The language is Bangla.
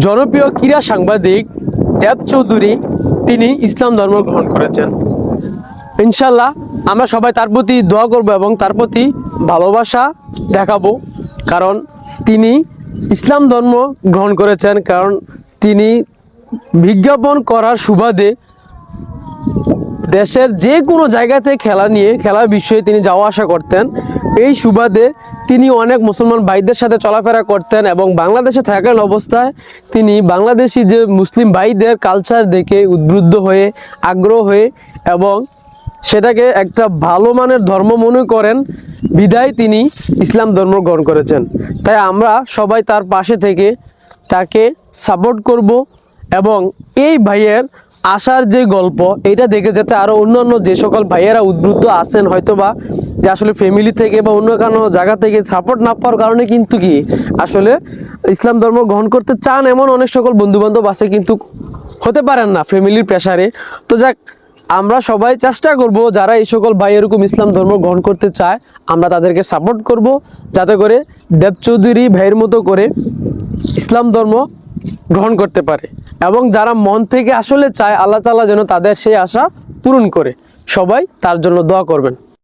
জনপ্রিয় ক্রীড়া সাংবাদিক দেব চৌধুরী তিনি ইসলাম ধর্ম গ্রহণ করেছেন। ইনশাল্লাহ আমরা সবাই তার প্রতি দোয়া করব এবং তার প্রতি ভালোবাসা দেখাবো, কারণ তিনি ইসলাম ধর্ম গ্রহণ করেছেন। কারণ তিনি বিজ্ঞাপন করার সুবাদে দেশের যে কোনো জায়গাতে খেলার বিষয়ে তিনি যাওয়া আসা করতেন। এই সুবাদে তিনি অনেক মুসলমান ভাইদের সাথে চলাফেরা করতেন এবং বাংলাদেশে থাকার অবস্থায় তিনি বাংলাদেশি যে মুসলিম ভাইদের কালচার দেখে উদ্বুদ্ধ হয়ে আগ্রহ হয়ে এবং সেটাকে একটা ভালো মানের ধর্ম মনে করেন বিধায় তিনি ইসলাম ধর্ম গ্রহণ করেছেন। তাই আমরা সবাই তার পাশে থেকে তাকে সাপোর্ট করব এবং এই ভাইয়ের আসার যে গল্প এটা দেখে যাতে আরও অন্যান্য যে সকল ভাইয়েরা উদ্বুদ্ধ আছেন হয়তোবা যে আসলে ফ্যামিলি থেকে বা অন্য কোনো জায়গা থেকে সাপোর্ট না পাওয়ার কারণে কিন্তু কি আসলে ইসলাম ধর্ম গ্রহণ করতে চান এমন অনেক সকল বন্ধুবান্ধব আছে কিন্তু হতে পারেন না ফ্যামিলির প্রেশারে। তো যাক, আমরা সবাই চেষ্টা করব যারা এই সকল ভাই এরকম ইসলাম ধর্ম গ্রহণ করতে চায় আমরা তাদেরকে সাপোর্ট করব যাতে করে দেব চৌধুরী ভাইয়ের মতো করে ইসলাম ধর্ম গ্রহণ করতে পারে এবং যারা মন থেকে আসলে চায় আল্লাহ তাআলা যেন তাদের সেই আশা পূরণ করে। সবাই তার জন্য দোয়া করবেন।